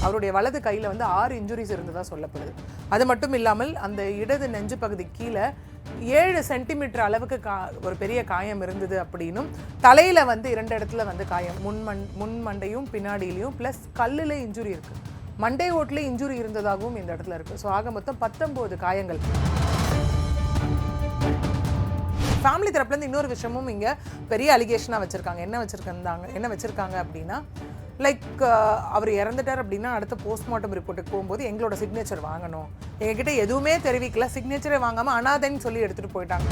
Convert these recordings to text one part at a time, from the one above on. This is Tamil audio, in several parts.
அவருடைய வலது கையில் வந்து 6 இன்ஜுரிஸ் இருந்ததாக சொல்லப்படுது. அது மட்டும் இல்லாமல் அந்த இடது நெஞ்சு பகுதி கீழே 7 சென்டிமீட்டர் அளவுக்கு ஒரு பெரிய காயம் இருந்தது அப்படின்னும், தலையில் வந்து 2 இடத்துல வந்து காயம், முன் மண்டையும் பின்னாடியிலையும், ப்ளஸ் கல்லில் இன்ஜுரி இருக்குது, மண்டை ஓட்டில் இன்ஜுரி இருந்ததாகவும் இந்த இடத்துல இருக்குது. ஸோ ஆக மொத்தம் 19 காயங்கள். ஃபேமிலி தரப்புலேருந்து இன்னொரு விஷயமும் இங்கே பெரிய அலிகேஷனாக வச்சுருக்காங்க. என்ன வச்சுருக்காங்க அப்படின்னா, லைக் அவர் இறந்துட்டார் அப்படின்னா அடுத்த போஸ்ட்மார்ட்டம் ரிப்போர்ட்டுக்கு போகும்போது எங்களோட சிக்னேச்சர் வாங்கணும், எங்ககிட்ட எதுவுமே தெரிவிக்கல, சிக்னேச்சரை வாங்காமல் அனாதைன்னு சொல்லி எடுத்துகிட்டு போயிட்டாங்க.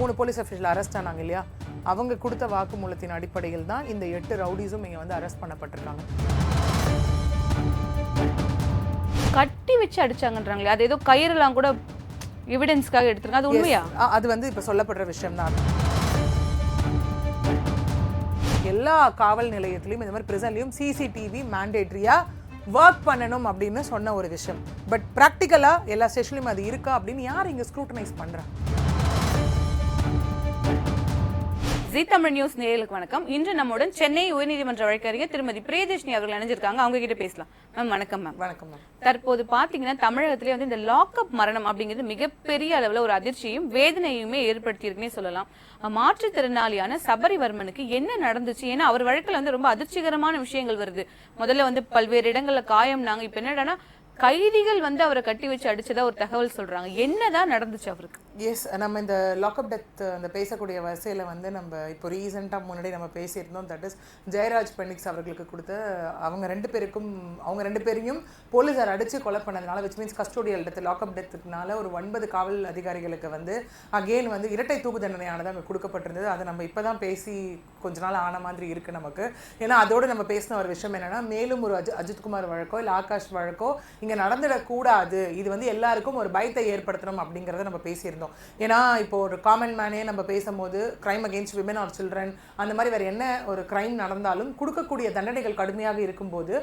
3 போலீஸ் அஃபீஷியல் அரெஸ்ட் ஆனாங்க இல்லையா, அவங்க கொடுத்த வாக்குமூலத்தின் அடிப்படையில் தான் இந்த 8 ரவுடிஸும் இங்கே வந்து அரெஸ்ட் பண்ணப்பட்டிருக்காங்க. கட்டி வச்சு அடிச்சாங்கன்றாங்களே, அது ஏதோ கயிறுலாம் கூட எவிடன்ஸ்க்காக எடுத்துருக்காங்க, அது உண்மையா? அது வந்து இப்போ சொல்லப்படுற விஷயம் தான். எல்லா காவல் நிலையத்திலையும் இந்த மாதிரி பிரிசன்லையும் சிசிடிவி மேண்டேட்ரியாக ஒர்க் பண்ணணும் அப்படின்னு சொன்ன ஒரு விஷயம். பட் ப்ராக்டிக்கலாக எல்லா ஸ்டேஷன்லையும் அது இருக்கா அப்படின்னு யார் இங்கே ஸ்க்ரூட்டனைஸ் பண்ணுறா? ஜீ தமிழ் நியூஸ் நேயர்களுக்கு வணக்கம். இன்று நம்முடன் சென்னை உயர்நீதிமன்ற வழக்கறிஞர் திருமதி பிரியதர்ஷினி அவர்கள் இணைஞ்சிருக்காங்க. அவங்க கிட்ட பேசலாம். மேம் வணக்கம். மேம் வணக்கம். மேம், தற்போது பாத்தீங்கன்னா தமிழகத்திலே வந்து இந்த லாக்அப் மரணம் அப்படிங்கிறது மிகப்பெரிய அளவுல ஒரு அதிர்ச்சியும் வேதனையுமே ஏற்படுத்தி இருக்குன்னே சொல்லலாம். மாற்றுத்திறனாளியான சபரிவர்மனுக்கு என்ன நடந்துச்சு? ஏன்னா அவர் வழக்கில் வந்து ரொம்ப அதிர்ச்சிகரமான விஷயங்கள் வருது. முதல்ல வந்து பல்வேறு இடங்கள்ல காயம், நாங்க இப்ப என்னடானா கைதிகள் வந்து அவரை கட்டி வச்சு அடிச்சதா ஒரு தகவல் சொல்றாங்க. என்னதான் நடந்துச்சு அவருக்கு? எஸ், நம்ம இந்த லாக்அப் டெத் அந்த பேசக்கூடிய வரிசையில் வந்து நம்ம இப்போ ரீசெண்டாக முன்னாடி நம்ம பேசியிருந்தோம். தட் இஸ் ஜெயராஜ் பெனிக்ஸ் அவர்களுக்கு கொடுத்த அவங்க ரெண்டு பேரையும் போலீஸார் அடித்து கொலை பண்ணதுனால, which means custodial death, lockup டெத்துனால ஒரு 9 காவல் அதிகாரிகளுக்கு வந்து அகெயின் வந்து இரட்டை தூக்கு தண்டனையானது அங்கே கொடுக்கப்பட்டிருந்தது. அதை நம்ம இப்போ தான் பேசி கொஞ்ச நாள் ஆன மாதிரி இருக்குது நமக்கு. ஏன்னா அதோடு நம்ம பேசின ஒரு விஷயம் என்னென்னா, மேலும் ஒரு அஜித்குமார் வழக்கோ இல்லை ஆகாஷ் வழக்கோ இங்கே நடந்துடக்கூடாது, இது வந்து எல்லாருக்கும் ஒரு பயத்தை ஏற்படுத்தணும் அப்படிங்கிறத நம்ம பேசியிருந்தோம். ஏன்னா இப்போ ஒரு காமன் மேனே நம்ம பேசும்போது crime against women R children அந்த மாதிரி வேறு என்ன ஒரு கிரைம் நடந்தாலும் கொடுக்கக்கூடிய தண்டனைகள் கடுமையாக இருக்கும்போது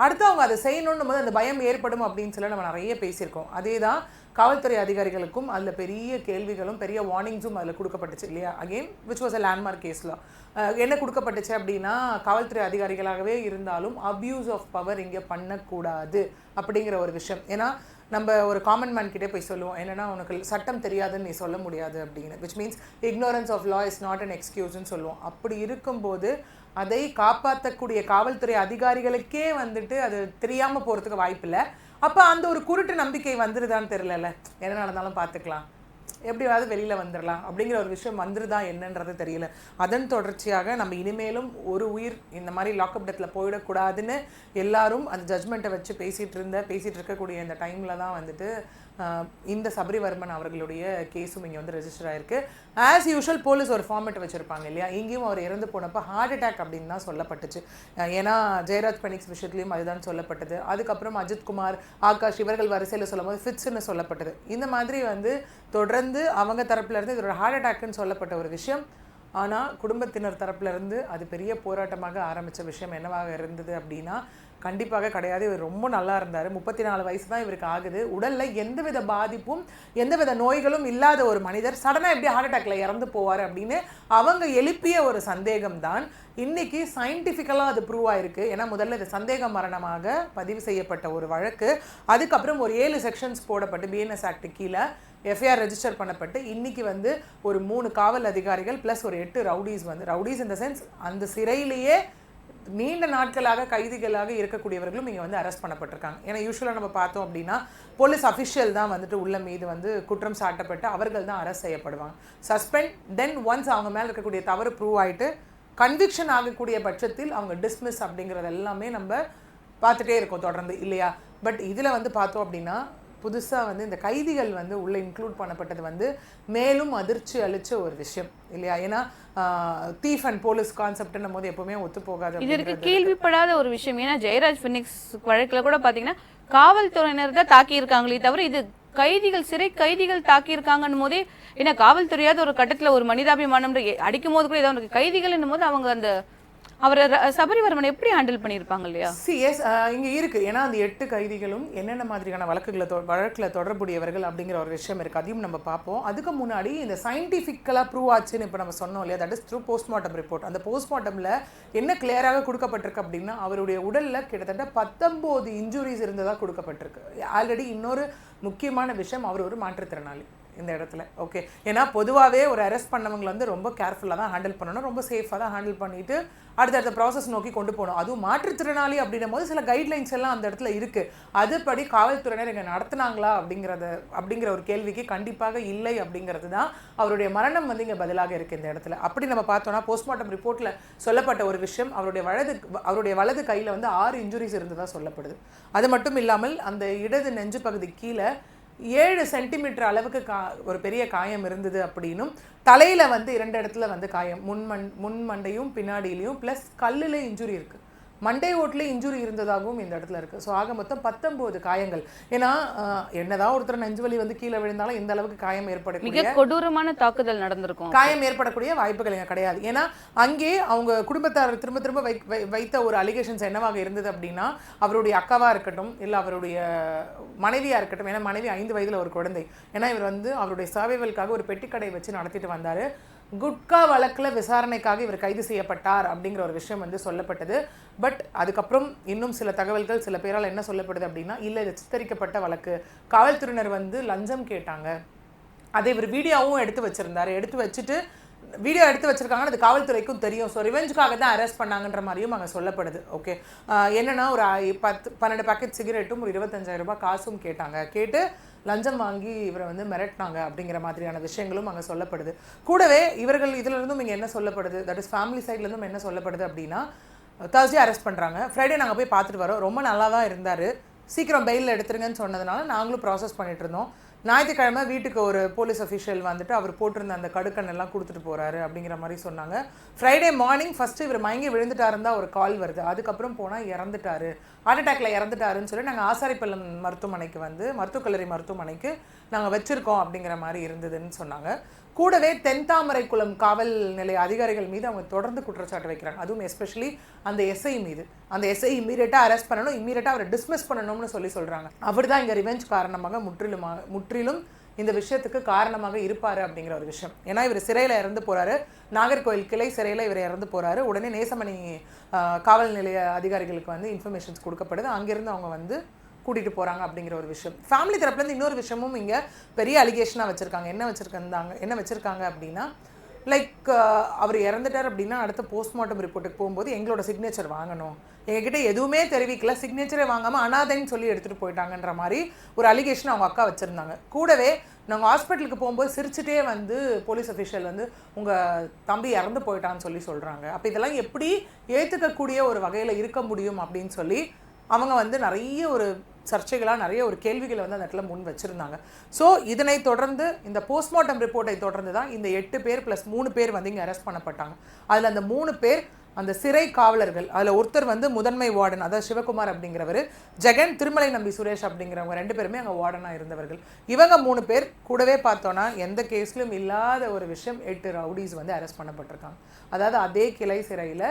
அடுத்து அவங்க அதை செய்யணும்னு போது அந்த பயம் ஏற்படும் அப்படின்னு சொல்லி நம்ம நிறைய பேசியிருக்கோம். அதே தான் காவல்துறை அதிகாரிகளுக்கும் அதில் பெரிய கேள்விகளும் பெரிய வார்னிங்ஸும் அதில் கொடுக்கப்பட்டுச்சு இல்லையா. Again which was a landmark கேஸில் என்ன கொடுக்கப்பட்டுச்சு அப்படின்னா, காவல்துறை அதிகாரிகளாகவே இருந்தாலும் அப்யூஸ் ஆஃப் பவர் இங்கே பண்ணக்கூடாது அப்படிங்கிற ஒரு விஷயம். ஏன்னா நம்ம ஒரு காமன் மேன் கிட்டே போய் சொல்லுவோம், என்னென்னா உனக்கு சட்டம் தெரியாதுன்னு நீ சொல்ல முடியாது அப்படின்னு, which means ignorance of law is not an எக்ஸ்கியூஸ்ன்னு சொல்லுவோம். அப்படி இருக்கும்போது அதை காப்பாற்றக்கூடிய காவல்துறை அதிகாரிகளுக்கே வந்துட்டு அது தெரியாமல் போகிறதுக்கு வாய்ப்பில்லை. அப்போ அந்த ஒரு குருட்டு நம்பிக்கை வந்துருதான்னு தெரியல, என்ன நடந்தாலும் பார்த்துக்கலாம், எப்படியாவது வெளியில் வந்துடலாம் அப்படிங்கிற ஒரு விஷயம் வந்துருதா என்னன்றது தெரியல. அதன் தொடர்ச்சியாக நம்ம இனிமேலும் ஒரு உயிர் இந்த மாதிரி லாக்அப் டெத்தில் போயிடக்கூடாதுன்னு எல்லாரும் அந்த ஜட்மெண்ட்டை வச்சு பேசிகிட்டு இருக்கக்கூடிய இந்த டைமில் தான் வந்துட்டு இந்த சபரிவர்மன் அவர்களுடைய கேஸும் இங்கே வந்து ரெஜிஸ்டர் ஆயிருக்கு. ஆஸ் யூஷுவல் போலீஸ் ஒரு ஃபார்மேட் வச்சுருப்பாங்க இல்லையா, இங்கேயும் அவர் இறந்து போனப்போ ஹார்ட் அட்டாக் அப்படின்னு தான் சொல்லப்பட்டுச்சு. ஏன்னா ஜெயராஜ் பெனிக்ஸ் விஷயத்துலையும் அதுதான் சொல்லப்பட்டது. அதுக்கப்புறம் அஜித்குமார், ஆகாஷ் இவர்கள் வரிசையில் சொல்லும் போது ஃபிட்ஸ்ன்னு சொல்லப்பட்டது. இந்த மாதிரி வந்து தொடர்ந்து அவங்க தரப்புலேருந்து இது ஒரு ஹார்ட் அட்டாக்னு சொல்லப்பட்ட ஒரு விஷயம். ஆனால் குடும்பத்தினர் தரப்புலேருந்து அது பெரிய போராட்டமாக ஆரம்பித்த விஷயம் என்னவாக இருந்தது அப்படின்னா, கண்டிப்பாக கிடையாது, இவர் ரொம்ப நல்லா இருந்தார், 34 வயசு தான் இவருக்கு ஆகுது, உடலில் எந்தவித பாதிப்பும் எந்தவித நோய்களும் இல்லாத ஒரு மனிதர் சடனாக எப்படி ஹார்ட் அட்டாக்ல இறந்து போவார் அப்படின்னு அவங்க எழுப்பிய ஒரு சந்தேகம் தான் இன்னைக்கு சயின்டிஃபிக்கலாக அது ப்ரூவ் ஆயிருக்கு. ஏன்னா முதல்ல இது சந்தேக மரணமாக பதிவு செய்யப்பட்ட ஒரு வழக்கு, அதுக்கப்புறம் ஒரு 7 செக்ஷன்ஸ் போடப்பட்டு பிஎன்எஸ் ஆக்ட் கீழே எஃப்ஐஆர் ரெஜிஸ்டர் பண்ணப்பட்டு இன்னைக்கு வந்து ஒரு 3 காவல் அதிகாரிகள் ப்ளஸ் ஒரு 8 ரவுடிஸ் இந்த சென்ஸ் அந்த சிறையிலேயே நீண்ட நாட்களாக கைதிகளாக இருக்கக்கூடியவர்களும் இங்கே வந்து அரெஸ்ட் பண்ணப்பட்டிருக்காங்க. ஏன்னா யூஸ்வலாக நம்ம பார்த்தோம் அப்படின்னா போலீஸ் அஃபிஷியல் தான் வந்துட்டு உள்ள மீது வந்து குற்றம் சாட்டப்பட்டு அவர்கள் தான் அரெஸ்ட் செய்யப்படுவாங்க, சஸ்பெண்ட், தென் ஒன்ஸ் அவங்க மேலே இருக்கக்கூடிய தவறு ப்ரூவ் ஆகிட்டு கன்விக்ஷன் ஆகக்கூடிய பட்சத்தில் அவங்க டிஸ்மிஸ் அப்படிங்கிறது எல்லாமே நம்ம பார்த்துட்டே இருக்கோம் தொடர்ந்து இல்லையா. பட் இதில் வந்து பார்த்தோம் அப்படின்னா புதுசாக வந்து இந்த கைதிகள் வந்து உள்ளே இன்க்ளூட் பண்ணப்பட்டது வந்து மேலும் அதிர்ச்சி அளித்த ஒரு விஷயம் இல்லையா. ஏன்னா தீஃப் அண்ட் போலீஸ் கான்செப்ட்னும் போது எப்பவுமே ஒத்து போகாது. இதற்கு கேள்விப்படாத ஒரு விஷயம். ஏன்னா ஜெயராஜ் பெனிக்ஸ் வழக்கில் கூட பார்த்தீங்கன்னா காவல்துறையினர் தான் தாக்கி இருக்காங்களே தவிர இது கைதிகள், சிறை கைதிகள் தாக்கி இருக்காங்கன்னும் போதே, ஏன்னா காவல்துறையாவது ஒரு கட்டத்தில் ஒரு மனிதாபிமானம் அடிக்கும் போது கூட ஏதாவது கைதிகள் என்னும் போது அவங்க அந்த அவர் சபரிவர்மன் எப்படி ஹேண்டில் பண்ணியிருப்பாங்க இல்லையா? சிஎஸ் இங்கே இருக்குது. ஏன்னா அந்த 8 கைதிகளும் என்னென்ன மாதிரியான வழக்கில் தொடர்புடையவர்கள் அப்படிங்கிற ஒரு விஷயம் இருக்குது. அதையும் நம்ம பார்ப்போம். அதுக்கு முன்னாடி இந்த சயின்டிஃபிக்கலாக ப்ரூவ் ஆச்சுன்னு இப்போ நம்ம சொன்னோம் இல்லையா, that is through postmortem report. அந்த போஸ்ட்மார்ட்டமில் என்ன கிளியராக கொடுக்கப்பட்டிருக்கு அப்படின்னா, அவருடைய உடலில் கிட்டத்தட்ட 19 இன்ஜுரிஸ் இருந்ததாக கொடுக்கப்பட்டிருக்கு. ஆல்ரெடி இன்னொரு முக்கியமான விஷயம், அவர் ஒரு மாற்றுத்திறனாளி இந்த இடத்துல. ஓகே, ஏன்னா பொதுவாகவே ஒரு அரெஸ்ட் பண்ணவங்களை வந்து ரொம்ப கேர்ஃபுல்லாக தான் ஹேண்டில் பண்ணணும், ரொம்ப சேஃபாக தான் ஹேண்டில் பண்ணிவிட்டு அடுத்தடுத்த ப்ராசஸ் நோக்கி கொண்டு போகணும். அதுவும் மாற்றுத்திறனாளி அப்படின்னும் போது சில கைட்லைன்ஸ் எல்லாம் அந்த இடத்துல இருக்குது. அதுபடி காவல்துறையினர் இங்கே நடத்துனாங்களா அப்படிங்கிற ஒரு கேள்விக்கு கண்டிப்பாக இல்லை அப்படிங்கிறது தான் அவருடைய மரணம் வந்து இங்கே பதிலாக இருக்குது இந்த இடத்துல. அப்படி நம்ம பார்த்தோன்னா போஸ்ட்மார்ட்டம் ரிப்போர்ட்டில் சொல்லப்பட்ட ஒரு விஷயம், அவருடைய வலது கையில் வந்து 6 இன்ஜுரிஸ் இருந்ததாக சொல்லப்படுது. அது மட்டும் இல்லாமல் அந்த இடது நெஞ்சு பகுதி கீழே 7 சென்டிமீட்டர் அளவுக்கு ஒரு பெரிய காயம் இருந்தது அப்படின்னும், தலையில் வந்து 2 இடத்துல வந்து காயம், முன் மண்டையும் பின்னாடியிலையும் ப்ளஸ் கல்லில் இன்ஜுரி இருக்குது, மண்டை ஓட்டில் இன்ஜுரி இருந்ததாகவும் இந்த இடத்துல இருக்குது. ஸோ ஆக மொத்தம் 19 காயங்கள். ஏன்னா என்னதான் ஒருத்தர் நெஞ்சு வலி வந்து கீழே விழுந்தாலும் இந்த அளவுக்கு காயம் ஏற்படக்கூடிய கொடூரமான தாக்குதல் நடந்திருக்கும், காயம் ஏற்படக்கூடிய வாய்ப்புகள் இங்கே கிடையாது. ஏன்னா அங்கே அவங்க குடும்பத்தார் திரும்ப திரும்ப வைத்த ஒரு அலிகேஷன்ஸ் என்னவாக இருந்தது அப்படின்னா, அவருடைய அக்காவாக இருக்கட்டும் இல்லை அவருடைய மனைவியாக இருக்கட்டும், ஏன்னா மனைவி 5 வயதில் ஒரு குழந்தை, ஏன்னா இவர் வந்து அவருடைய சர்வைவலுக்காக ஒரு பெட்டிக்கடை வச்சு நடத்திட்டு வந்தார். குட்கா வழக்கில் விசாரணைக்காக இவர் கைது செய்யப்பட்டார் அப்படிங்கிற ஒரு விஷயம் வந்து சொல்லப்பட்டது. பட் அதுக்கப்புறம் இன்னும் சில தகவல்கள் சில பேரால் என்ன சொல்லப்படுது அப்படின்னா, இல்லை இது சித்தரிக்கப்பட்ட வழக்கு, காவல்துறையினர் வந்து லஞ்சம் கேட்டாங்க, அதை இவர் வீடியோவும் எடுத்து வச்சுருந்தார், எடுத்து வச்சுட்டு வீடியோ எடுத்து வச்சுருக்காங்கன்னு அது காவல்துறைக்கும் தெரியும். ஸோ ரிவெஞ்சுக்காக தான் அரெஸ்ட் பண்ணாங்கன்ற மாதிரியும் அங்கே சொல்லப்படுது. ஓகே, என்னென்னா ஒரு 12 பேக்கெட் சிகரெட்டும் ஒரு 25,000 ரூபாய் காசும் கேட்டு லஞ்சம் வாங்கி இவரை வந்து மிரட்டினாங்க அப்படிங்கிற மாதிரியான விஷயங்களும் அங்கே சொல்லப்படுது. கூடவே இவர்கள் இதிலிருந்தும் இங்கே என்ன சொல்லப்படுது, தட் இஸ் ஃபேமிலி சைட்லேருந்தும் என்ன சொல்லப்படுது அப்படின்னா, Thursday அரெஸ்ட் பண்ணுறாங்க, ஃப்ரைடே நாங்கள் போய் பார்த்துட்டு வரோம், ரொம்ப நல்லா தான் இருந்தார், சீக்கிரம் பெயிலில் எடுத்துருங்கன்னு சொன்னதுனால நாங்களும் ப்ராசஸ் பண்ணிகிட்டு இருந்தோம். ஞாயிற்றுக்கிழமை வீட்டுக்கு ஒரு போலீஸ் அஃபிஷியல் வந்துட்டு அவர் போட்டிருந்த அந்த கடுக்கண்ணெல்லாம் கொடுத்துட்டு போகிறாரு அப்படிங்கிற மாதிரி சொன்னாங்க. ஃப்ரைடே மார்னிங் ஃபஸ்ட்டு இவர் மயங்கி விழுந்துட்டாருன்னு தான் ஒரு கால் வருது. அதுக்கப்புறம் போனால் இறந்துட்டாரு, ஹார்ட் அட்டாக்ல இறந்துட்டாருன்னு சொல்லி நாங்கள் ஆசாரிப்பள்ளம் மருத்துவமனைக்கு வந்து மருத்துவக் கல்லூரி மருத்துவமனைக்கு நாங்கள் வச்சுருக்கோம் அப்படிங்கிற மாதிரி இருந்ததுன்னு சொன்னாங்க. கூடவே தென்தாமரைக்குளம் காவல் நிலைய அதிகாரிகள் மீது அவங்க தொடர்ந்து குற்றச்சாட்டு வைக்கிறாங்க. அதுவும் எஸ்பெஷலி அந்த எஸ்ஐ மீது. அந்த எஸ்ஐ இம்மீடியட்டாக அரெஸ்ட் பண்ணணும், இம்மீடியட்டாக அவரை டிஸ்மிஸ் பண்ணணும்னு சொல்கிறாங்க. அவர் தான் இங்கே ரிவெஞ்ச் காரணமாக முற்றிலும் இந்த விஷயத்துக்கு காரணமாக இருப்பார் அப்படிங்கிற ஒரு விஷயம். ஏன்னா இவர் சிறையில் இறந்து போகிறாரு, நாகர்கோவில் கிளை சிறையில் இவர் இறந்து போகிறாரு. உடனே நேசமணி காவல் நிலைய அதிகாரிகளுக்கு வந்து இன்ஃபர்மேஷன்ஸ் கொடுக்கப்படுது, அங்கேருந்து அவங்க வந்து கூட்டிகிட்டு போகிறாங்க அப்படிங்கிற ஒரு விஷயம். ஃபேமிலி தரப்புலேருந்து இன்னொரு விஷயமும் இங்கே பெரிய அலிகேஷனாக வச்சுருக்காங்க. என்ன வச்சுருக்காங்க அப்படின்னா, லைக் அவர் இறந்துட்டார் அப்படின்னா அடுத்த போஸ்ட்மார்ட்டம் ரிப்போர்ட்டுக்கு போகும்போது எங்களோட சிக்னேச்சர் வாங்கணும், எங்ககிட்ட எதுவுமே தெரிவிக்கல, சிக்னேச்சரை வாங்காமல் அனாதைன்னு சொல்லி எடுத்துகிட்டு போயிட்டாங்கன்ற மாதிரி ஒரு அலிகேஷன் அவங்க அக்கா வச்சுருந்தாங்க. கூடவே நாங்கள் ஹாஸ்பிட்டலுக்கு போகும்போது சிரிச்சுட்டே வந்து போலீஸ் அஃபிஷியல் வந்து உங்கள் தம்பி இறந்து போயிட்டான்னு சொல்கிறாங்க. அப்போ இதெல்லாம் எப்படி ஏற்றுக்கக்கூடிய ஒரு வகையில் இருக்க முடியும் அப்படின்னு சொல்லி அவங்க வந்து நிறைய ஒரு சர்ச்சைகளாக நிறைய ஒரு கேள்விகளை வந்து அந்த இடத்துல முன் வச்சுருந்தாங்க. ஸோ இதனை தொடர்ந்து இந்த போஸ்ட்மார்ட்டம் ரிப்போர்ட்டை தொடர்ந்து தான் இந்த 8 பேர் ப்ளஸ் 3 பேர் வந்து இங்கே அரெஸ்ட் பண்ணப்பட்டாங்க. அதில் அந்த 3 பேர் அந்த சிறை காவலர்கள். அதில் ஒருத்தர் வந்து முதன்மை வார்டன், அதாவது சிவகுமார் அப்படிங்கிறவர், ஜெகன், திருமலை நம்பி சுரேஷ் அப்படிங்கிறவங்க 2 பேருமே அங்கே வார்டனாக இருந்தவர்கள். இவங்க 3 பேர் கூடவே பார்த்தோன்னா எந்த கேஸ்லையும் இல்லாத ஒரு விஷயம், 8 ரவுடிஸ் வந்து அரெஸ்ட் பண்ணப்பட்டிருக்காங்க. அதாவது அதே கிளை சிறையில்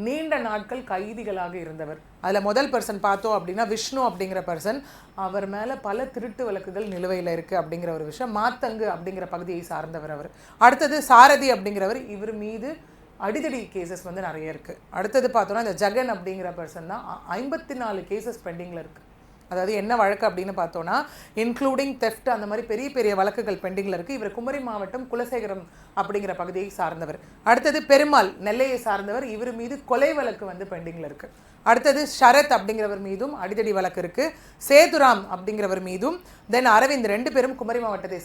நீண்ட நாட்கள் கைதிகளாக இருந்தவர். அதில் முதல் பர்சன் பார்த்தோம் அப்படின்னா விஷ்ணு அப்படிங்கிற பர்சன், அவர் மேலே பல திருட்டு வழக்குகள் நிலுவையில் இருக்குது அப்படிங்கிற ஒரு விஷயம். மாத்தங்கு அப்படிங்கிற பகுதியை சார்ந்தவர் அவர். அடுத்தது சாரதி அப்படிங்கிறவர், இவர் மீது அடிதடி கேசஸ் வந்து நிறைய இருக்குது. அடுத்தது பார்த்தோன்னா இந்த ஜெகன் அப்படிங்கிற பர்சன் தான் 54 கேசஸ் பெண்டிங்கில் இருக்குது. அதாவது என்ன வழக்கு அப்படின்னு பார்த்தோன்னா இன்க்ளூடிங் தெஃப்ட், அந்த மாதிரி பெரிய பெரிய வழக்குகள் பெண்டிங்கில் இருக்குது. இவர் குமரி மாவட்டம் குலசேகரம் அப்படிங்கிற பகுதியை சார்ந்தவர். அடுத்தது பெருமாள், நெல்லையை சார்ந்தவர், இவர் மீது கொலை வழக்கு வந்து பெண்டிங்கில் இருக்குது. அடுத்தது ஷரத் அப்படிங்கிறவர் மீதும் அடிதடி வழக்கு இருக்குது. சேதுராம் அப்படிங்கிறவர் மீதும், தென் அரவிந்த், 2 பேரும் குமரி மாவட்டத்தை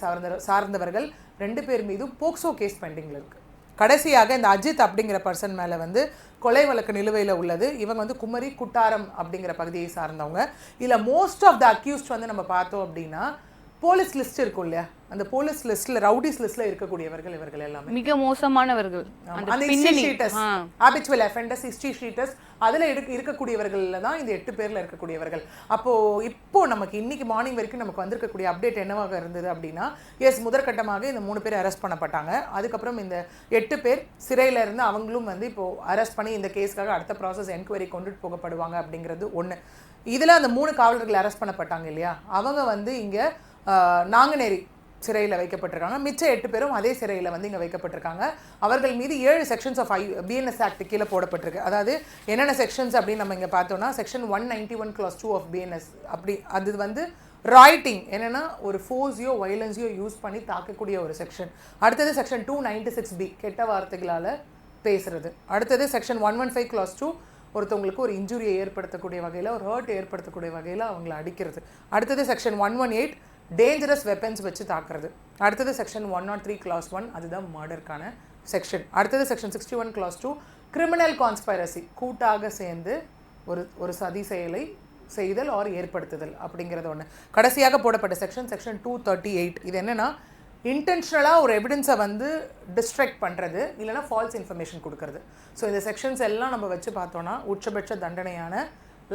சார்ந்தவர்கள், 2 பேர் மீதும் போக்சோ கேஸ் பெண்டிங்கில் இருக்குது. கடைசியாக இந்த அஜித் அப்படிங்கிற பர்சன் மேலே வந்து கொலை வழக்கு நிலுவையில் உள்ளது. இவங்க வந்து குமரி குட்டாரம் அப்படிங்கிற பகுதியை சார்ந்தவங்க. இதில் மோஸ்ட் ஆஃப் த அக்யூஸ்ட் வந்து நம்ம பார்த்தோம் அப்படின்னா போலீஸ் லிஸ்ட் இருக்கும் இல்லையா, அந்த போலீஸ் லிஸ்ட்ல ரவுடிஸ் லிஸ்ட்ல இருக்கக்கூடியவர்கள் இவர்கள் எல்லாமே. மிக மோசமானவர்கள். அந்த history sheeters, habitual offenders, history sheeters, அதுல இருக்கக்கூடியவர்கள்ல தான் இந்த 8 பேர்ல இருக்கக்கூடியவர்கள். அப்போ இப்போ நமக்கு இன்னைக்கு மார்னிங் வரைக்கும் நமக்கு வந்திருக்கக்கூடிய அப்டேட் என்னவாக இருந்தது அப்படின்னா, எஸ் முதற்கட்டமாக இந்த 3 பேர் அரெஸ்ட் பண்ணப்பட்டாங்க. அதுக்கப்புறம் இந்த 8 பேர் சிறையில இருந்து அவங்களும் வந்து இப்போ அரெஸ்ட் பண்ணி இந்த கேஸ்க்காக அடுத்த ப்ராசஸ் என்கொயரி கொண்டுட்டு போகப்படுவாங்க அப்படிங்கிறது ஒன்று. இதில் அந்த 3 காவலர்கள் அரெஸ்ட் பண்ணப்பட்டாங்க இல்லையா, அவங்க வந்து இங்கே நாங்குநேரி சிறையில் வைக்கப்பட்டிருக்காங்க. மிச்ச 8 பேரும் அதே சிறையில் வந்து இங்கே வைக்கப்பட்டிருக்காங்க. அவர்கள் மீது 7 செக்ஷன்ஸ் ஆஃப் பிஎன்எஸ் ஆக்ட் கீழே போடப்பட்டிருக்கு. அதாவது என்னென்ன செக்ஷன்ஸ் அப்படின்னு நம்ம இங்கே பார்த்தோம்னா, செக்ஷன் 191 clause 2 ஆஃப் பிஎன்எஸ் அப்படி, அது வந்து ராய்டிங், என்னென்னா ஒரு ஃபோர்ஸையோ வயலன்ஸையோ யூஸ் பண்ணி தாக்கக்கூடிய ஒரு செக்ஷன். அடுத்தது செக்ஷன் 296B கெட்ட வார்த்தைகளால் பேசுறது. அடுத்தது செக்ஷன் 115 clause 2 ஒருத்தவங்களுக்கு ஒரு இன்ஜுரியை ஏற்படுத்தக்கூடிய வகையில், ஒரு ஹர்ட் ஏற்படுத்தக்கூடிய வகையில் அவங்கள அடிக்கிறது. அடுத்தது செக்ஷன் 118 டேஞ்சரஸ் வெப்பன்ஸ் வச்சு தாக்குறது. அடுத்தது செக்ஷன் 103 clause 1 அதுதான் மர்டருக்கான செக்ஷன். அடுத்தது செக்ஷன் 61 clause 2 கிரிமினல் கான்ஸ்பைரசி, கூட்டாக சேர்ந்து ஒரு சதி செயலை செய்தல் ஆர் ஏற்படுத்துதல் அப்படிங்கிறது ஒன்று. கடைசியாக போடப்பட்ட செக்ஷன் 238. இது என்னென்னா இன்டென்ஷனலாக ஒரு எவிடன்ஸை வந்து டிஸ்ட்ராக்ட் பண்ணுறது, இல்லைனா ஃபால்ஸ் இன்ஃபர்மேஷன் கொடுக்கறது. ஸோ இந்த செக்ஷன்ஸ் எல்லாம் நம்ம வச்சு பார்த்தோன்னா உச்சபட்ச தண்டனையான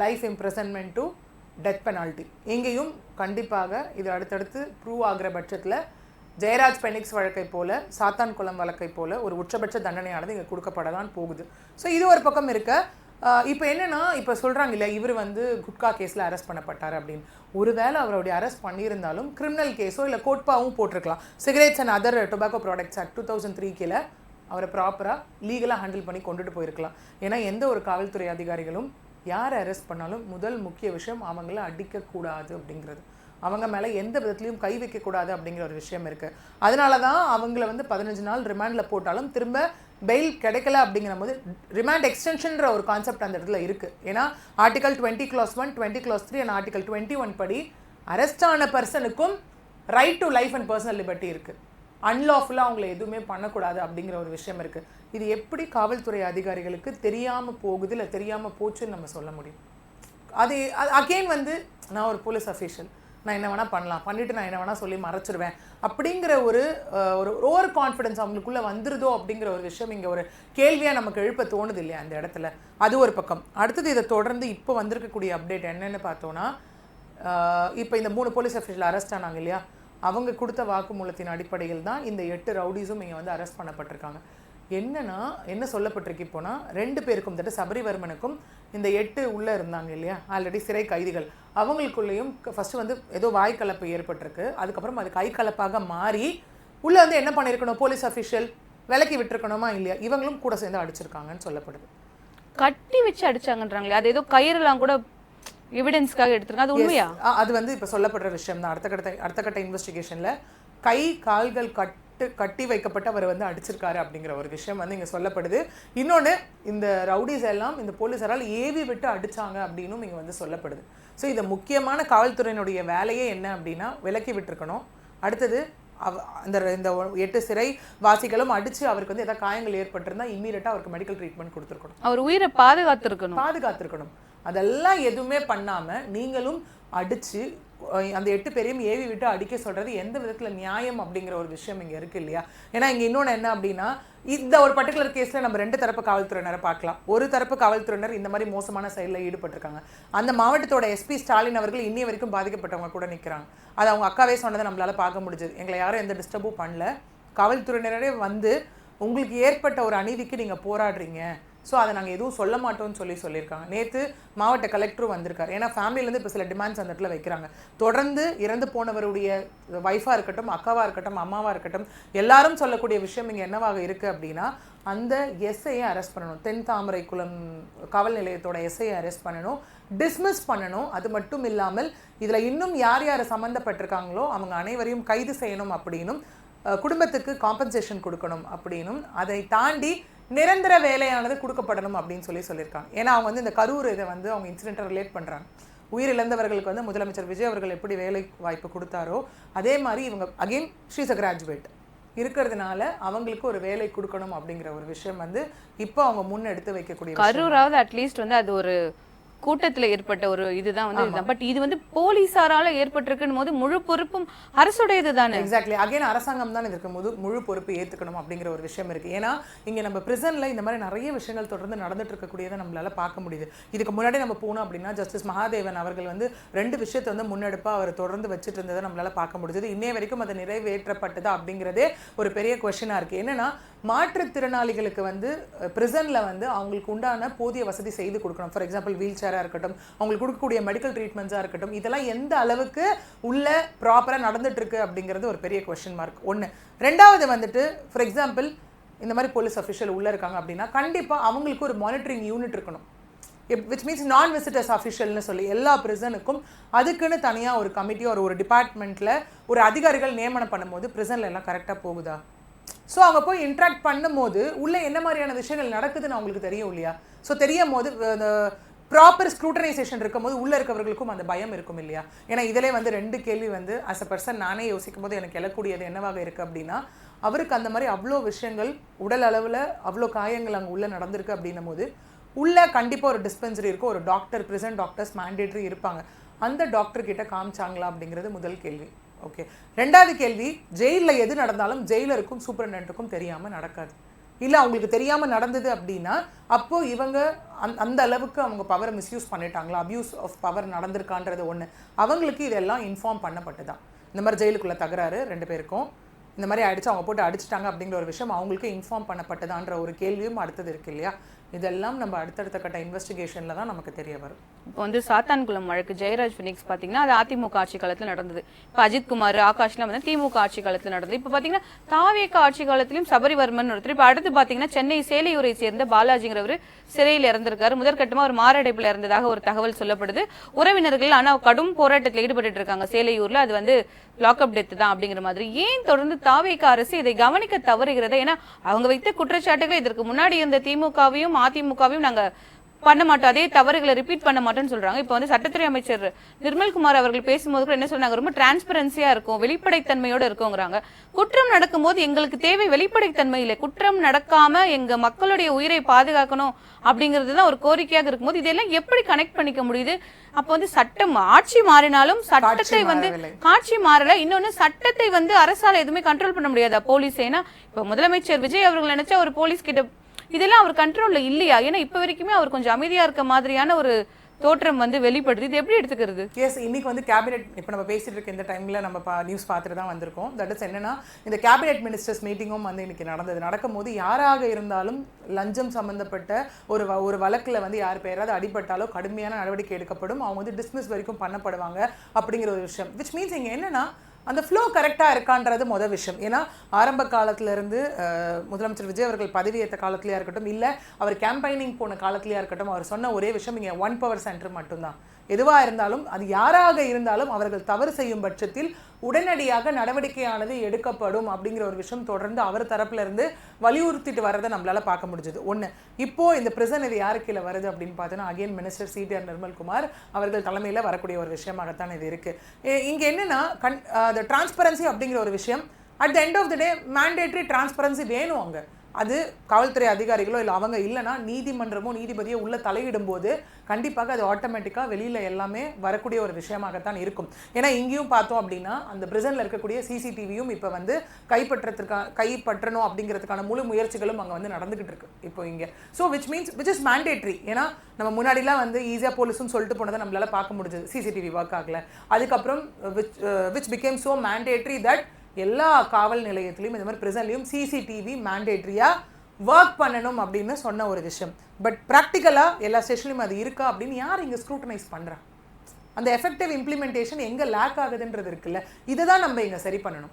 life imprisonment to death penalty. இங்கேயும் கண்டிப்பாக இது அடுத்தடுத்து ப்ரூவ் ஆகிற பட்சத்தில் ஜெயராஜ் பெனிக்ஸ் வழக்கை போல, சாத்தான் குளம் வழக்கை போல ஒரு உச்சபட்ச தண்டனையானது இங்கே கொடுக்கப்பட தான் போகுது. ஸோ இது ஒரு பக்கம் இருக்க. இப்போ என்னென்னா, இப்போ சொல்கிறாங்க இல்லை இவர் வந்து குட்கா கேஸில் அரெஸ்ட் பண்ணப்பட்டார் அப்படின்னு. ஒருவேளை அவருடைய அரெஸ்ட் பண்ணியிருந்தாலும் கிரிமினல் கேஸோ இல்லை கோட்பாவும் போட்டிருக்கலாம். Cigarettes and other tobacco products act 2003 கீழே அவரை ப்ராப்பராக லீகலாக ஹேண்டில் பண்ணி கொண்டுட்டு போயிருக்கலாம். ஏன்னா எந்த ஒரு காவல்துறை அதிகாரிகளும் யாரை அரெஸ்ட் பண்ணாலும் முதல் முக்கிய விஷயம் அவங்கள அடிக்கக்கூடாது அப்படிங்கிறது. அவங்க மேலே எந்த விதத்துலையும் கை வைக்கக்கூடாது அப்படிங்கிற ஒரு விஷயம் இருக்குது. அதனால தான் அவங்கள வந்து 15 நாள் ரிமாண்டில் போட்டாலும் திரும்ப பெயில் கிடைக்கல அப்படிங்கிற போது ரிமாண்ட் எக்ஸ்டென்ஷன்ற ஒரு கான்செப்ட் அந்த இடத்துல இருக்குது. ஏன்னா article 20 clause 1, 20 clause 3 and article 21 படி அரெஸ்ட் ஆன பர்சனுக்கும் right to life and personal liberty இருக்குது. அன்லாஃபுல்லாக அவங்கள எதுவுமே பண்ணக்கூடாது அப்படிங்கிற ஒரு விஷயம் இருக்குது. இது எப்படி காவல்துறை அதிகாரிகளுக்கு தெரியாமல் போகுது இல்லை தெரியாமல் போச்சுன்னு நம்ம சொல்ல முடியும்? அது அகெயின் வந்து நான் ஒரு போலீஸ் அஃபீஷியல், நான் என்ன வேணால் பண்ணலாம், பண்ணிவிட்டு நான் என்ன வேணால் சொல்லி மறைச்சிருவேன் அப்படிங்கிற ஒரு ஓவர் கான்ஃபிடன்ஸ் அவங்களுக்குள்ளே வந்துருதோ அப்படிங்கிற ஒரு விஷயம் இங்கே ஒரு கேள்வியாக நமக்கு எழுப்ப தோணுது இல்லையா அந்த இடத்துல. அது ஒரு பக்கம். அடுத்தது இதை தொடர்ந்து இப்போ வந்திருக்கக்கூடிய அப்டேட் என்னென்னு பார்த்தோன்னா, இப்போ இந்த 3 போலீஸ் அஃபீஷியல் அரெஸ்ட் ஆனாங்க இல்லையா, அவங்க கொடுத்த வாக்குமூலத்தின் அடிப்படையில் தான் இந்த 8 ரவுடிஸும் இங்கே வந்து அரெஸ்ட் பண்ணப்பட்டிருக்காங்க. என்ன சொல்லப்பட்டிருக்கு இப்போனா, 2 பேருக்கும் தட்டு சபரிவர்மனுக்கும் இந்த 8 உள்ளே இருந்தாங்க இல்லையா ஆல்ரெடி சிறை கைதிகள், அவங்களுக்குள்ளேயும் ஃபஸ்ட்டு வந்து ஏதோ வாய்க்கலப்பு ஏற்பட்டிருக்கு. அதுக்கப்புறம் அது கைக்கலப்பாக மாறி உள்ளே வந்து என்ன பண்ணியிருக்கணும், போலீஸ் அஃபிஷியல் விலக்கி விட்டுருக்கணுமா இல்லையா, இவங்களும் கூட சேர்ந்து அடிச்சிருக்காங்கன்னு சொல்லப்படுது. கட்டி வச்சு அடிச்சாங்கன்றாங்களே, அது ஏதோ கயிறுலாம் கூட எவிடன்ஸ்க்காக எடுத்துருக்காங்க, அது உண்மையா? அது வந்து இப்போ சொல்லப்படுற விஷயம் தான். அடுத்த கட்ட இன்வெஸ்டிகேஷனில் கை கால்கள் கட்டி வைக்கப்பட்டு அவர் வந்து அடிச்சிருக்காரு அப்படிங்கிற ஒரு விஷயம் வந்து இங்கே சொல்லப்படுது. இன்னொன்று, இந்த ரவுடிஸ் எல்லாம் இந்த போலீஸாரால் ஏவி விட்டு அடித்தாங்க அப்படின்னும் இங்கே வந்து சொல்லப்படுது. ஸோ இந்த முக்கியமான காவல்துறையினுடைய வேலையே என்ன அப்படின்னா விலக்கி விட்டுருக்கணும். அடுத்தது இந்த 8 சிறை வாசிகளும் அடித்து அவருக்கு வந்து எதாவது காயங்கள் ஏற்பட்டிருந்தால் இம்மீடியட்டாக அவருக்கு மெடிக்கல் ட்ரீட்மெண்ட் கொடுத்துருக்கணும், அவர் உயிரை பாதுகாத்திருக்கணும். அதெல்லாம் எதுவுமே பண்ணாமல் நீங்களும் அடித்து அந்த 8 பேரையும் ஏவி விட்டு அடிக்க சொல்கிறது எந்த விதத்தில் நியாயம் அப்படிங்கிற ஒரு விஷயம் இங்கே இருக்குது இல்லையா. ஏன்னா இங்கே இன்னொன்று என்ன அப்படின்னா, இந்த ஒரு பர்டிகுலர் கேஸில் நம்ம 2 தரப்பு காவல்துறையினரை பார்க்கலாம். ஒரு தரப்பு காவல்துறையினர் இந்த மாதிரி மோசமான செயலில் ஈடுபட்டிருக்காங்க. அந்த மாவட்டத்தோட எஸ்பி ஸ்டாலின் அவர்கள் இன்னி வரைக்கும் பாதிக்கப்பட்டவங்க கூட நிற்கிறாங்க. அது அவங்க அக்காவே சொன்னதை நம்மளால் பார்க்க முடிஞ்சது. எங்களை யாரும் எந்த டிஸ்டர்பும் பண்ணல, காவல்துறையினரே வந்து உங்களுக்கு ஏற்பட்ட ஒரு அநீதிக்கு நீங்கள் போராடுறீங்க, ஸோ அதை நாங்கள் எதுவும் சொல்ல மாட்டோம்னு சொல்லியிருக்காங்க. நேற்று மாவட்ட கலெக்டரும் வந்திருக்காரு. ஏன்னா ஃபேமிலியிலேருந்து இப்போ சில டிமாண்ட்ஸ் அந்த இடத்துல வைக்கிறாங்க. தொடர்ந்து இறந்து போனவருடைய ஒய்ஃபாக இருக்கட்டும், அக்காவாக இருக்கட்டும், அம்மாவாக இருக்கட்டும், எல்லாரும் சொல்லக்கூடிய விஷயம் இங்கே என்னவாக இருக்குது அப்படின்னா, அந்த எஸ்ஐயை அரெஸ்ட் பண்ணணும். தென் தாமரை குளம் காவல் நிலையத்தோட எஸ்ஐயை அரெஸ்ட் பண்ணணும், டிஸ்மிஸ் பண்ணணும். அது மட்டும் இல்லாமல் இதில் இன்னும் யார் யார் சம்மந்தப்பட்டிருக்காங்களோ அவங்க அனைவரையும் கைது செய்யணும் அப்படின்னும், குடும்பத்துக்கு காம்பன்சேஷன் கொடுக்கணும் அப்படின்னும், அதை தாண்டி நிரந்தர வேலையானது கொடுக்கப்படணும் அப்படின்னு சொல்லியிருக்காங்க. ஏன்னா அவங்க வந்து இந்த கரூர் இதை வந்து அவங்க இன்சிடென்ட்டை ரிலேட் பண்ணுறாங்க. உயிரிழந்தவர்களுக்கு வந்து முதலமைச்சர் விஜய் அவர்கள் எப்படி வேலை வாய்ப்பு கொடுத்தாரோ அதே மாதிரி இவங்க அகெயின் ஷீஸ் அ கிராஜுவேட் இருக்கிறதுனால அவங்களுக்கு ஒரு வேலை கொடுக்கணும் அப்படிங்கிற ஒரு விஷயம் வந்து இப்போ அவங்க முன்னெடுத்து வைக்கக்கூடிய. கரூராவது அட்லீஸ்ட் வந்து அது ஒரு கூட்டத்துல ஏற்பட்ட ஒரு இதுதான் வந்து பட் இது வந்து போலீசாரால ஏற்பட்டிருக்குன்னு போது முழு பொறுப்பும் அரசுடையது தானே. எக்ஸாக்ட்லி. அகைன் அரசாங்கம் தான் இதற்கு முழு பொறுப்பு ஏத்துக்கணும் அப்படிங்கிற ஒரு விஷயம் இருக்கு. ஏன்னா இங்க நம்ம பிரிசன்ல இந்த மாதிரி நிறைய விஷயங்கள் தொடர்ந்து நடந்துட்டு இருக்கக்கூடியதை நம்மளால பார்க்க முடியுது. இதுக்கு முன்னாடி நம்ம போனோம் அப்படின்னா ஜஸ்டிஸ் மகாதேவன் அவர்கள் வந்து 2 விஷயத்தை வந்து முன்னெடுப்பா அவர் தொடர்ந்து வச்சுட்டு இருந்ததை நம்மளால பார்க்க முடிஞ்சது. இன்னைய வரைக்கும் அது நிறைவேற்றப்பட்டதா அப்படிங்கிறதே ஒரு பெரிய கொஸ்டினா இருக்கு. என்னன்னா மாற்றுத்திறனாளிகளுக்கு வந்து பிரிசன்ல வந்து அவங்களுக்கு உண்டான போதிய வசதி செய்து கொடுக்கணும். ஃபார் எக்ஸாம்பிள் வீல் சேரா இருக்கட்டும், அவங்களுக்கு கொடுக்கக்கூடிய மெடிக்கல் ட்ரீட்மெண்ட்ஸா இருக்கட்டும், இதெல்லாம் எந்த அளவுக்கு உள்ள ப்ராப்பரா நடந்துட்டு இருக்கு அப்படிங்கிறது ஒரு பெரிய கொஸ்டின் மார்க். ஒன்று. ரெண்டாவது வந்துட்டு ஃபார் எக்ஸாம்பிள் இந்த மாதிரி போலீஸ் அஃபிஷியல் உள்ள இருக்காங்க அப்படின்னா கண்டிப்பா அவங்களுக்கு ஒரு மானிட்டரிங் யூனிட் இருக்கணும். விச் மீன்ஸ் நான் விசிட்டர்ஸ் அஃபிஷியல்னு சொல்லி எல்லா பிரிசனுக்கும் அதுக்குன்னு தனியாக ஒரு கமிட்டி ஒரு டிபார்ட்மெண்ட்டில் ஒரு அதிகாரிகள் நியமனம் பண்ணும்போது பிரிசன்ல எல்லாம் கரெக்டாக போகுதா? ஸோ அவங்க போய் இன்ட்ராக்ட் பண்ணும்போது உள்ள என்ன மாதிரியான விஷயங்கள் நடக்குதுன்னு அவங்களுக்கு தெரியும் இல்லையா? ஸோ தெரியும் போது ப்ராப்பர் ஸ்க்ரூட்டனைசேஷன் இருக்கும் போது உள்ள இருக்கவர்களுக்கும் அந்த பயம் இருக்கும் இல்லையா? ஏன்னா இதிலே வந்து 2 கேள்வி வந்து ஆஸ் அ பர்சன் நானே யோசிக்கும் போது எனக்கு எழக்கூடியது என்னவாக இருக்குது அப்படின்னா, அவருக்கு அந்த மாதிரி அவ்வளோ விஷயங்கள் உடல் அளவில் அவ்வளோ காயங்கள் அங்கே உள்ளே நடந்திருக்கு அப்படின்னும் போது உள்ள கண்டிப்பாக ஒரு டிஸ்பென்சரி இருக்கும், ஒரு டாக்டர், பிரிசன் டாக்டர்ஸ் மேண்டேட்ரி இருப்பாங்க. அந்த டாக்டர் கிட்ட காமிச்சாங்களா அப்படிங்கிறது முதல் கேள்வி. ஓகே. ரெண்டாவது கேள்வி, ஜெயிலில் எது நடந்தாலும் ஜெயிலருக்கும் சூப்பரண்டென்ட்டுக்கும் தெரியாமல் நடக்காது. இல்லை அவங்களுக்கு தெரியாமல் நடந்தது அப்படின்னா அப்போது இவங்க அந்த அளவுக்கு அவங்க பவரை மிஸ்யூஸ் பண்ணிட்டாங்களா, அப்யூஸ் ஆஃப் பவர் நடந்திருக்கான்றது ஒன்று. அவங்களுக்கு இதெல்லாம் இன்ஃபார்ம் பண்ணப்பட்டுதான். இந்த மாதிரி ஜெயிலுக்குள்ளே தகராறு 2 பேருக்கும் இந்த மாதிரி அடிச்சு அவங்க போட்டு அடிச்சிட்டாங்க அப்படிங்கிற ஒரு விஷயம் அவங்களுக்கு இன்ஃபார்ம் பண்ணப்பட்டதான்ற ஒரு கேள்வியும் அடுத்தது இருக்கு இல்லையா? இதெல்லாம் நம்ம அடுத்தடுத்த கட்ட இன்வெஸ்டிகேஷன்ல தான் நமக்கு தெரிய வரும். இப்போ வந்து சாத்தான்குளம் வழக்கு ஜெயராஜ் பினிக்ஸ் பார்த்தீங்கன்னா அது அதிமுக ஆட்சி காலத்தில் நடந்தது. இப்போ அஜித் குமார் ஆகாஷ்லாம் வந்து திமுக ஆட்சி காலத்தில் நடந்தது. இப்போ பார்த்தீங்கன்னா தாவேக ஆட்சி காலத்திலும் சபரிவர்மன் ஒருத்தர். இப்போ அடுத்து பார்த்தீங்கன்னா சென்னை சேலையூரை சேர்ந்த பாலாஜிங்கிறவர் சிறையில் இறந்திருக்காரு. முதற்கட்டமாக ஒரு மாரடைப்பில் இறந்ததாக ஒரு தகவல் சொல்லப்படுது. உறவினர்கள் ஆனால் கடும் போராட்டத்தில் ஈடுபட்டு இருக்காங்க சேலையூர்ல. அது வந்து லாக்அப் டெத் தான் அப்படிங்கிற மாதிரி. ஏன் தொடர்ந்து தாவேக அரசு இதை கவனிக்க தவறுகிறது? ஏன்னா அவங்க வைத்த குற்றச்சாட்டுகள் இதற்கு முன்னாடி இருந்த திமுகவையும் அதிமுகவையும் நாங்க பண்ண மாட்டோம், அதே தவறுகளை ரிப்பீட் பண்ண மாட்டோம்னு சொல்றாங்க. இப்போ வந்து சட்டத்துறை அமைச்சர் நிர்மல்குமார் அவர்கள் பேசும்போது கூட என்ன சொன்னாங்க, ரொம்ப டிரான்ஸ்பரன்சியா இருக்கும், வெளிப்படைத்தன்மையோட இருக்குங்கிறாங்க. குற்றம் நடக்கும்போது எங்களுக்கு தேவை வெளிப்படைத்தன்மை இல்லை, குற்றம் நடக்காம எங்க மக்களுடைய உயிரை பாதுகாக்கணும் அப்படிங்கிறது தான் ஒரு கோரிக்கையாக இருக்கும்போது இதெல்லாம் எப்படி கனெக்ட் பண்ணிக்க முடியுது? அப்போ வந்து சட்டம் ஆட்சி மாறினாலும் சட்டத்தை வந்து காட்சி மாறல. இன்னொன்னு சட்டத்தை வந்து அரசால எதுவுமே கண்ட்ரோல் பண்ண முடியாதா போலீஸ்? ஏன்னா இப்ப முதலமைச்சர் விஜய் அவர்கள் நினைச்சா ஒரு போலீஸ் கிட்ட இதெல்லாம் அவர் கண்ட்ரோல்ல இல்லையா? ஏன்னா இப்ப வரைக்குமே அவர் கொஞ்சம் அமைதியா இருக்க மாதிரியான ஒரு தோற்றம் வந்து வெளிப்படுது. இது எப்படி எடுத்துக்கிறது? எஸ், இன்னைக்கு வந்து கேபினெட் இப்போ நம்ம பேசிட்டு இருக்க இந்த டைம்ல நம்ம நியூஸ் பார்த்துட்டு தான் வந்திருக்கோம். தட் இஸ் என்னன்னா இந்த கேபினெட் மினிஸ்டர்ஸ் மீட்டிங்கும் வந்து இன்னைக்கு நடக்கும்போது யாராக இருந்தாலும் லஞ்சம் சம்பந்தப்பட்ட ஒரு வழக்கில் வந்து யார் பேராவது அடிபட்டாலோ கடுமையான நடவடிக்கை எடுக்கப்படும், அவங்க வந்து டிஸ்மிஸ் வரைக்கும் பண்ணப்படுவாங்க அப்படிங்கிற ஒரு விஷயம். விச் மீன்ஸ் இங்கே என்னன்னா அந்த ஃப்ளோ கரெக்டாக இருக்கான்றது மொதல் விஷயம். ஏன்னா ஆரம்ப காலத்திலேருந்து முதலமைச்சர் விஜய் அவர்கள் பதவியேற்ற காலத்துலையாக இருக்கட்டும், இல்லை அவர் கேம்பெயினிங் போன காலத்துலையாக இருக்கட்டும், அவர் சொன்ன ஒரே விஷயம் இங்கே 1 பவர் சென்டர் மட்டும்தான். எதுவாக இருந்தாலும் அது யாராக இருந்தாலும் அவர்கள் தவறு செய்யும் பட்சத்தில் உடனடியாக நடவடிக்கையானது எடுக்கப்படும் அப்படிங்கிற ஒரு விஷயம் தொடர்ந்து அவர் தரப்புல இருந்து வலியுறுத்திட்டு வரதை நம்மளால பார்க்க முடிஞ்சது. ஒன்று, இப்போ இந்த பிரிசன் இது யாரு கீழே வருது அப்படின்னு பார்த்தோன்னா அகைன் மினிஸ்டர் சிடிஆர் நிர்மல்குமார் அவர்கள் தலைமையில் வரக்கூடிய ஒரு விஷயமாகத்தான் இது இருக்கு. இங்கே என்னன்னா the transparency அப்படிங்கிற ஒரு விஷயம் at the end of the day mandatory transparency வேணும். அங்கே அது காவல்துறை அதிகாரிகளோ இல்லை அவங்க இல்லைன்னா நீதிமன்றமோ நீதிபதியோ உள்ள தலையிடும் போது கண்டிப்பாக அது ஆட்டோமேட்டிக்காக வெளியில் எல்லாமே வரக்கூடிய ஒரு விஷயமாகத்தான் இருக்கும். ஏன்னா இங்கேயும் பார்த்தோம் அப்படின்னா அந்த பிரிசனில் இருக்கக்கூடிய சிசிடிவியும் இப்போ வந்து கைப்பற்றணும் அப்படிங்கிறதுக்கான முழு முயற்சிகளும் அங்கே வந்து நடந்துகிட்டு இருக்கு இப்போ இங்கே. So which is mandatory. ஏன்னா நம்ம முன்னாடிலாம் வந்து ஈஸியாக போலீஸ்னு சொல்லிட்டு போனதை நம்மளால பார்க்க முடிஞ்சது, சிசிடிவி ஒர்க் ஆகல. அதுக்கப்புறம் which became so mandatory that எல்லா காவல் நிலையத்திலையும் இந்த மாதிரி பிரிசன்லையும் சிசிடிவி மேண்டேட்ரியாக ஒர்க் பண்ணணும் அப்படின்னு சொன்ன ஒரு விஷயம். பட் ப்ராக்டிக்கலாக எல்லா ஸ்டேஷன்லையும் அது இருக்கா அப்படின்னு யார் இங்கே ஸ்க்ரூட்டனைஸ் பண்ணுறா? அந்த எஃபெக்டிவ் இம்ப்ளிமெண்டேஷன் எங்கே லேக் ஆகுதுன்றது இருக்குல்ல, இதை தான் நம்ம இங்கே சரி பண்ணணும்.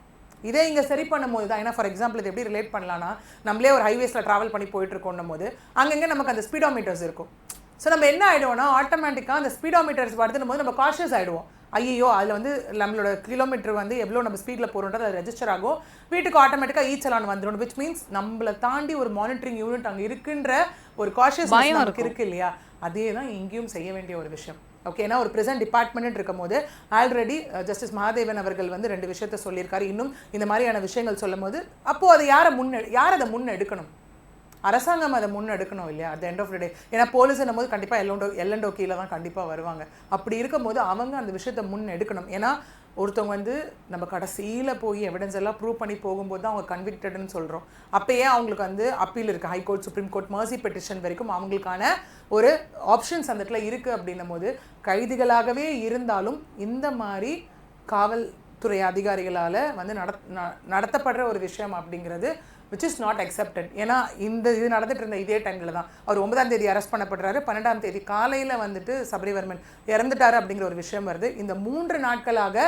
இதே இங்கே சரி பண்ணும்போது தான், ஏன்னா ஃபார் எக்ஸாம்பிள் இது எப்படி ரிலேட் பண்ணலான்னா, நம்மளே ஒரு ஹைவேஸில் ட்ராவல் பண்ணி போயிட்டு இருக்கோன்னும் போது அங்கங்கே நமக்கு அந்த ஸ்பீடோமீட்டர்ஸ் இருக்கும். ஸோ நம்ம என்ன ஆகிடுவோம்னா ஆட்டோமேட்டிக்காக அந்த ஸ்பீடோமீட்டர்ஸ் வருதுன்னும் போது நம்ம காஷியஸ் ஆகிடுவோம். ஐயோ அதில் வந்து நம்மளோட கிலோமீட்டர் வந்து எவ்வளோ நம்ம ஸ்பீடில் போகிறோன்றது அது ரெஜிஸ்டர் ஆகும், வீட்டுக்கு ஆட்டோமேட்டிக்காக ஈச்சலான் வந்துடும். விச் மீன்ஸ் நம்மளை தாண்டி ஒரு மானிட்டரிங் யூனிட் அங்கே இருக்குன்ற ஒரு காஷியஸ் நமக்கு இருக்கு இல்லையா? அதே தான் இங்கேயும் செய்ய வேண்டிய ஒரு விஷயம். ஓகே, ஏன்னா ஒரு ப்ரெசென்ட் டிபார்ட்மெண்ட் இருக்கும் போது ஆல்ரெடி ஜஸ்டிஸ் மகாதேவன் அவர்கள் வந்து 2 விஷயத்த சொல்லியிருக்காரு. இன்னும் இந்த மாதிரியான விஷயங்கள் சொல்லும் போது அப்போது அதை யார் அதை முன்னெடுக்கணும்? அரசாங்கம் அதை முன்னெடுக்கணும் இல்லையா அட் எண்ட் ஆஃப் த டே. ஏன்னா போலீஸ்ன்னும் போது கண்டிப்பாக எல்என்டோ கீழே தான் கண்டிப்பாக வருவாங்க. அப்படி இருக்கும்போது அவங்க அந்த விஷயத்தை முன்னெடுக்கணும். ஏன்னா ஒருத்தவங்க வந்து நம்ம கடைசியில் போய் எவிடன்ஸ் எல்லாம் ப்ரூவ் பண்ணி போகும்போது தான் அவங்க கன்விக்டட்னு சொல்கிறோம். அப்போயே அவங்களுக்கு வந்து அப்பீல் இருக்குது, high court, supreme court, mercy petition வரைக்கும் அவங்களுக்கான ஒரு ஆப்ஷன்ஸ் அந்த இடத்துல இருக்குது. அப்படின்னும் போது கைதிகளாகவே இருந்தாலும் இந்த மாதிரி காவல்துறை அதிகாரிகளால் வந்து நடத்தப்படுற ஒரு விஷயம் அப்படிங்கிறது விச் இஸ் நாட் அக்செப்டட். ஏன்னா இது நடந்துட்டு இருந்த இதே டைமில் தான் அவர் 9ஆம் தேதி அரெஸ்ட் பண்ணப்படுறாரு, 12ஆம் தேதி காலையில் வந்துட்டு சபரிவர்மன் இறந்துட்டாரு அப்படிங்கிற ஒரு விஷயம் வருது. இந்த 3 நாட்களாக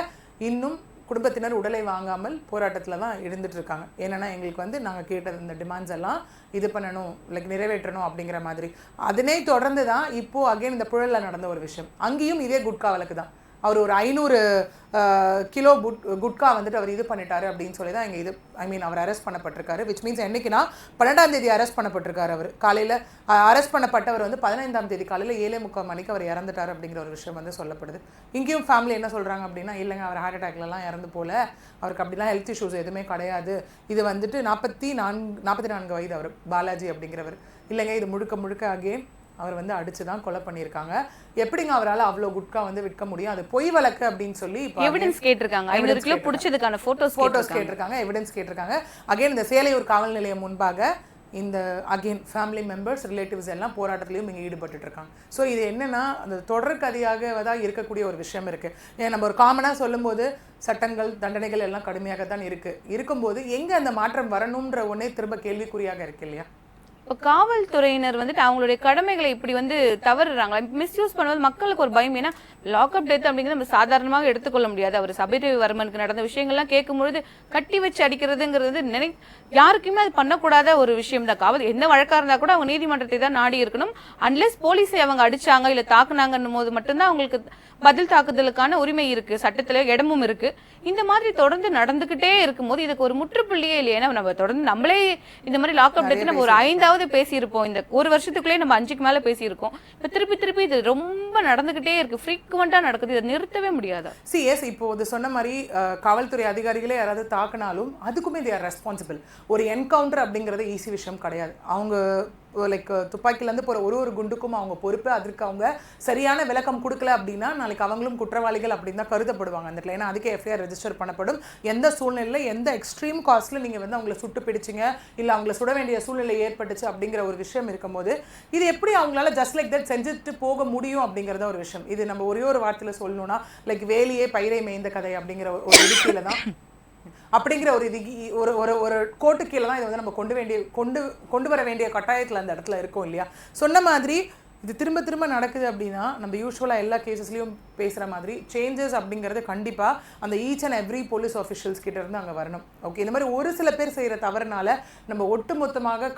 இன்னும் குடும்பத்தினர் உடலை வாங்காமல் போராட்டத்தில் தான் இருந்துட்டு இருக்காங்க. ஏன்னா எங்களுக்கு வந்து நாங்கள் கேட்டது இந்த டிமாண்ட்ஸ் எல்லாம் இது பண்ணணும், லைக் நிறைவேற்றணும் அப்படிங்கிற மாதிரி. அதனை தொடர்ந்து தான் இப்போது அகைன் இந்த புழலில் நடந்த ஒரு விஷயம். அங்கேயும் இதே குட்கா வழக்கு தான். அவர் ஒரு 500 கிலோ குட்கா வந்துட்டு அவர் இது பண்ணிட்டாரு அப்படின்னு சொல்லி தான் இங்கே இது அவர் அரெஸ்ட் பண்ணப்பட்டிருக்காரு. விச் மீன்ஸ் என்னைக்குன்னா 12ஆம் தேதி அரெஸ்ட் பண்ணப்பட்டிருக்காரு. அவர் காலையில் அரெஸ்ட் பண்ணப்பட்டவர் வந்து 15ஆம் தேதி காலையில் 7:45 மணிக்கு அவர் இறந்துட்டார் அப்படிங்கிற ஒரு விஷயம் வந்து சொல்லப்படுது. இங்கேயும் ஃபேமிலி என்ன சொல்கிறாங்க அப்படின்னா, இல்லைங்க அவர் ஹார்ட் அட்டாக்லலாம் இறந்து போல, அவருக்கு அப்படிலாம் ஹெல்த் இஷ்யூஸ் எதுவுமே கிடையாது, இது வந்துட்டு 44 வயது அவர் பாலாஜி அப்படிங்கிறவர். இல்லைங்க இது முழுக்க அகேன் அவர் வந்து அடிச்சு தான் கொலை பண்ணியிருக்காங்க. எப்படிங்க அவரால் அவ்வளோ குட்கா வந்து விற்க முடியும், அது பொய் வழக்கு அப்படின்னு சொல்லி எவிடன்ஸ் கேட்டிருக்காங்க. 500 கிலோ பிடிச்சதுக்கான போட்டோஸ் கேட்டிருக்காங்க, எவிடன்ஸ் கேட்டிருக்காங்க. அகைன் இந்த சேலையூர் காவல் நிலையம் முன்பாக இந்த அகெயின் ஃபேமிலி மெம்பர்ஸ், ரிலேட்டிவ்ஸ் எல்லாம் போராட்டத்திலையும் இங்கே ஈடுபட்டு இருக்காங்க. ஸோ இது என்னன்னா அந்த தொடர் கதையாக தான் இருக்கக்கூடிய ஒரு விஷயம் இருக்குது. ஏன் நம்ம ஒரு காமனாக சொல்லும்போது சட்டங்கள் தண்டனைகள் எல்லாம் கடுமையாக தான் இருக்கும்போது எங்கே அந்த மாற்றம் வரணுன்ற ஒன்றே திரும்ப கேள்விக்குறியாக இருக்கு இல்லையா? இப்போ காவல்துறையினர் வந்துட்டு அவங்களுடைய கடமைகளை இப்படி வந்து தவறுறாங்களா, மிஸ்யூஸ் பண்ணுவது மக்களுக்கு ஒரு பயம். ஏன்னா லாக்அப் டெத் அப்படிங்கிறது நம்ம சாதாரணமாக எடுத்துக்கொள்ள முடியாது. அவர் சபரிவர்மனுக்கு நடந்த விஷயங்கள்லாம் கேட்கும்பொழுது கட்டி வச்சு அடிக்கிறதுங்கிறது யாருக்குமே அது பண்ணக்கூடாத ஒரு விஷயம் தான். காவல் எந்த வழக்காக இருந்தால் கூட அவங்க நீதிமன்றத்தை தான் நாடி இருக்கணும். அன்லெஸ் போலீஸை அவங்க அடிச்சாங்க இல்லை தாக்குனாங்கன்னும் போது மட்டும்தான் அவங்களுக்கு பதில் தாக்குதலுக்கான உரிமை இருக்கு, சட்டத்துல இடமும் இருக்கு. இந்த மாதிரி தொடர்ந்து நடந்துகிட்டே இருக்கும்போது இதுக்கு ஒரு முற்றுப்புள்ளியே இல்லையா? நம்ம தொடர்ந்து நம்மளே இந்த மாதிரி லாக்அப் டெத் நம்ம ஒரு 5ஆவது பேசியிருப்போம். இந்த ஒரு வருஷத்துக்குள்ளே நம்ம 5க்கு மேல பேசியிருக்கோம். இப்போ திருப்பி இது ரொம்ப நடந்துகிட்டே இருக்கு, ஃப்ரீக்வெண்டா நடக்குது, இதை நிறுத்தவே முடியாது. இப்போ இது சொன்ன மாதிரி காவல்துறை அதிகாரிகளே யாராவது தாக்குனாலும் அதுக்குமே they are ரெஸ்பான்சிபிள். ஒரு என்கவுண்டர் அப்படிங்கிறது ஈஸி விஷயம் கிடையாது. அவங்க லைக் துப்பாக்கிலேருந்து போகிற ஒரு குண்டுக்கும் அவங்க பொறுப்பு. அதற்கு அவங்க சரியான விளக்கம் கொடுக்கல அப்படின்னா நாளைக்கு அவங்களும் குற்றவாளிகள் அப்படின்னு தான் கருதப்படுவாங்க அந்த இடத்துல. ஏன்னா அதுக்கே எஃப்ஐஆர் ரெஜிஸ்டர் பண்ணப்படும். எந்த சூழ்நிலையில் எந்த எக்ஸ்ட்ரீம் காஸ்ட்டில் நீங்கள் வந்து அவங்கள சுட்டு பிடிச்சிங்க இல்லை அவங்கள சுட வேண்டிய சூழ்நிலை ஏற்பட்டுச்சு அப்படிங்கிற ஒரு விஷயம் இருக்கும்போது இது எப்படி அவங்களால ஜஸ்ட் லைக் தட் செஞ்சுட்டு போக முடியும் அப்படிங்கிறத ஒரு விஷயம். இது நம்ம ஒரே ஒரு வார்த்தையில் சொல்லணும்னா லைக் வேலியே பயிரை மேய்ந்த கதை அப்படிங்கிற ஒரு இதுக்கில தான் அப்படிங்கிற ஒரு இது ஒரு கோட்டு கீழே தான் இதை வந்து நம்ம கொண்டு வர வேண்டிய கட்டாயத்தில் அந்த இடத்துல இருக்கும் இல்லையா? சொன்ன மாதிரி இது திரும்ப நடக்குது அப்படின்னா நம்ம யூஸ்வலாக எல்லா கேசஸ்லையும் பேசுகிற மாதிரி சேஞ்சஸ் அப்படிங்கிறது கண்டிப்பாக அந்த each and every police officials கிட்ட இருந்து அங்கே வரணும். ஓகே, இந்த மாதிரி ஒரு சில பேர் செய்கிற தவறுனால நம்ம ஒட்டுமொத்தமாக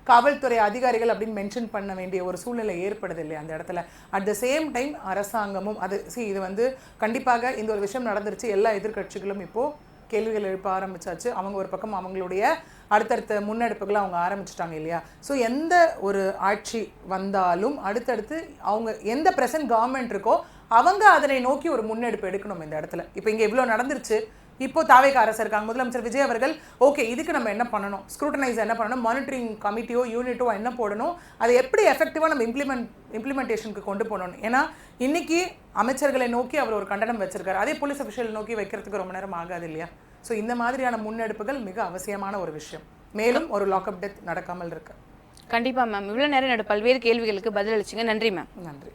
காவல்துறை அதிகாரிகள் அப்படின்னு மென்ஷன் பண்ண வேண்டிய ஒரு சூழ்நிலை ஏற்படுது இல்லையா அந்த இடத்துல. அட் த சேம் டைம் அரசாங்கமும் இது வந்து கண்டிப்பாக இந்த ஒரு விஷயம் நடந்துருச்சு. எல்லா எதிர்கட்சிகளும் இப்போது கேள்விகள் எழுப்ப ஆரம்பிச்சாச்சு. அவங்க ஒரு பக்கம் அவங்களுடைய அடுத்தடுத்த முன்னெடுப்புகளை அவங்க ஆரம்பிச்சிட்டாங்க இல்லையா? ஸோ எந்த ஒரு ஆட்சி வந்தாலும் அடுத்தடுத்து அவங்க எந்த ப்ரெசன்ட் கவர்மெண்ட் இருக்கோ அவங்க அதனை நோக்கி ஒரு முன்னெடுப்பு எடுக்கணும் இந்த இடத்துல. இப்போ இங்கே இவ்வளோ நடந்துருச்சு, இப்போ தாவேக அரசு இருக்காங்க, முதலமைச்சர் விஜய் அவர்கள் ஓகே இதுக்கு நம்ம என்ன பண்ணணும், ஸ்க்ரூட்டனைஸ் என்ன பண்ணணும், மானிட்டரிங் கமிட்டியோ யூனிட்டோ என்ன போடணும், அதை எப்படி எஃபெக்டிவாக நம்ம இம்ப்ளிமெண்டேஷனுக்கு கொண்டு போகணும். ஏன்னா இன்னைக்கு அமைச்சர்களை நோக்கி அவர் ஒரு கண்டனம் வச்சிருக்காரு, அதே போலீஸ் அஃபிஷியல் நோக்கி வைக்கிறதுக்கு ரொம்ப நேரம் ஆகாது இல்லையா? ஸோ இந்த மாதிரியான முன்னெடுப்புகள் மிக அவசியமான ஒரு விஷயம். மேலும் ஒரு லாக்அப் டெத் நடக்காமல் இருக்கு. கண்டிப்பா மேம், இவ்வளவு நேரம் என்னோட பல்வேறு கேள்விகளுக்கு பதில் அளிச்சிங்க. நன்றி மேம். நன்றி.